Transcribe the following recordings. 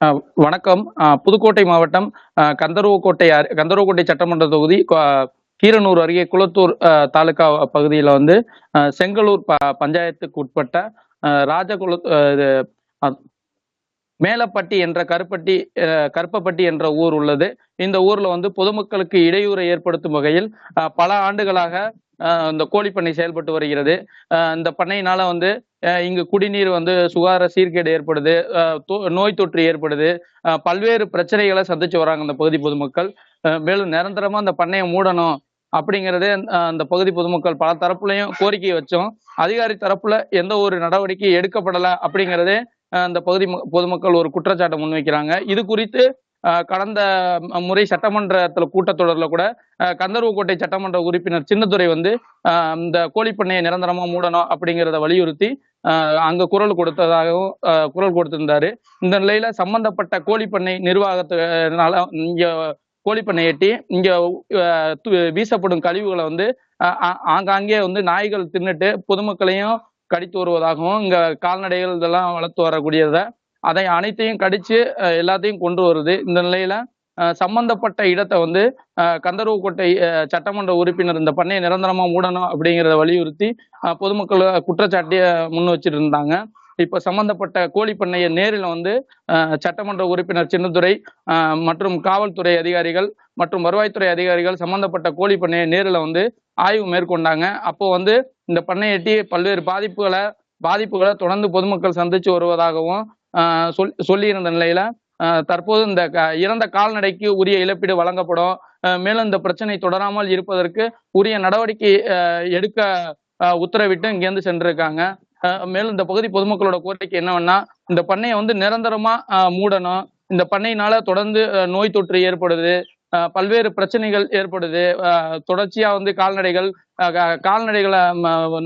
அ வணக்கம். புதுக்கோட்டை மாவட்டம் கந்தர்வக்கோட்டை சட்டமன்ற தொகுதி கீரனூர் அருகே குளத்தூர் தாலுகா பகுதியில வந்து செங்கலூர் பஞ்சாயத்துக்கு உட்பட்ட ராஜகுல இது அ மேலப்பட்டி என்ற கருப்பப்பட்டி என்ற ஊர் உள்ளது. இந்த ஊர்ல வந்து பொதுமக்களுக்கு இடையூறை ஏற்படுத்தும் வகையில் பல ஆண்டுகளாக இந்த கோழிப்பண்ணை செயல்பட்டு வருகிறது. இந்த பண்ணையினால வந்து இங்கு குடிநீர் வந்து சுகாதார சீர்கேடு ஏற்படுது, நோய் தொற்று ஏற்படுது, பல்வேறு பிரச்சனைகளை சந்திச்சு வராங்க இந்த பகுதி பொதுமக்கள். மேலும் நிரந்தரமா அந்த பண்ணைய மூடணும் அப்படிங்கிறதே அந்த பகுதி பொதுமக்கள் பல தரப்புலயும் கோரிக்கை வச்சோம். அதிகாரி தரப்புல எந்த ஒரு நடவடிக்கை எடுக்கப்படல அப்படிங்கிறதே அந்த பகுதி பொதுமக்கள் ஒரு குற்றச்சாட்டை முன்வைக்கிறாங்க. இது குறித்து கடந்த முறை சட்டமன்றத்துல கூட்டத்தொடர்ல கூட கந்தர்வக்கோட்டை சட்டமன்ற உறுப்பினர் சின்னத்துரை வந்து இந்த கோழிப்பண்ணையை நிரந்தரமா மூடணும் அப்படிங்கிறத வலியுறுத்தி அங்க குரல் கொடுத்திருந்தாரு. இந்த நிலையில சம்பந்தப்பட்ட கோழிப்பண்ணை நிர்வாகத்தினால இங்க கோழிப்பண்ணை எட்டி இங்க வீசப்படும் கழிவுகளை வந்து ஆங்காங்கே வந்து நாய்கள் தின்னுட்டு பொதுமக்களையும் கடித்து வருவதாகவும், இங்க கால்நடைகள் இதெல்லாம் வளர்த்து வரக்கூடியதை அதை அனைத்தையும் கடிச்சு எல்லாத்தையும் கொண்டு வருது. இந்த நிலையில சம்பந்தப்பட்ட இடத்தை வந்து கந்தர்வக்கோட்டை சட்டமன்ற உறுப்பினர் இந்த பண்ணையை நிரந்தரமா மூடணும் அப்படிங்கிறத வலியுறுத்தி பொதுமக்கள் குற்றச்சாட்டிய முன் வச்சிட்டு இருந்தாங்க. இப்ப சம்பந்தப்பட்ட கோழி பண்ணையை நேரில் வந்து சட்டமன்ற உறுப்பினர் சின்னத்துரை மற்றும் காவல்துறை அதிகாரிகள் மற்றும் வருவாய்த்துறை அதிகாரிகள் சம்பந்தப்பட்ட கோழி பண்ணையை நேரில் வந்து ஆய்வு மேற்கொண்டாங்க. அப்போ வந்து இந்த பண்ணையொட்டி பல்வேறு பாதிப்புகளை தொடர்ந்து பொதுமக்கள் சந்திச்சு வருவதாகவும் சொல்லியிருந்த நிலையில தற்போது இந்த இறந்த கால்நடைக்கு உரிய இழப்பீடு வழங்கப்படும், மேலும் இந்த பிரச்சனை தொடராமல் இருப்பதற்கு உரிய நடவடிக்கை எடுக்க உத்தரவிட்டு இங்கேருந்து சென்றிருக்காங்க. மேலும் இந்த பகுதி பொதுமக்களோட கோரிக்கை என்னவென்னா, இந்த பண்ணையை வந்து நிரந்தரமா மூடணும். இந்த பண்ணையினால தொடர்ந்து நோய் தொற்று ஏற்படுது, பல்வேறு பிரச்சனைகள் ஏற்படுது, தொடர்ச்சியா வந்து கால்நடைகளை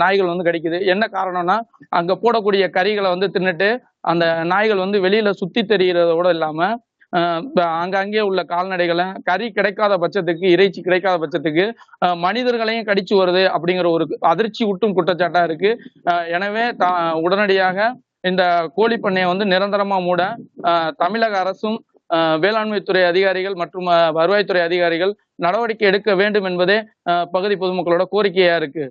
நாய்கள் வந்து கடிக்குது. என்ன காரணம்னா, அங்க போடக்கூடிய கறிகளை வந்து தின்னுட்டு அந்த நாய்கள் வந்து வெளியில சுத்தி தெரிகிறதோட இல்லாம ஆங்காங்கே உள்ள கால்நடைகளை கறி கிடைக்காத பட்சத்துக்கு, இறைச்சி கிடைக்காத பட்சத்துக்கு மனிதர்களையும் கடிச்சு வருது அப்படிங்கிற ஒரு அதிர்ச்சி ஊட்டும் குற்றச்சாட்டா இருக்கு. எனவே உடனடியாக இந்த கோழி பண்ணையை வந்து நிரந்தரமா மூட தமிழக அரசும் வேளாண்மைத்துறை அதிகாரிகள் மற்றும் வருவாய்த்துறை அதிகாரிகள் நடவடிக்கை எடுக்க வேண்டும் என்பதே பகுதி பொதுமக்களோட கோரிக்கையா இருக்கு.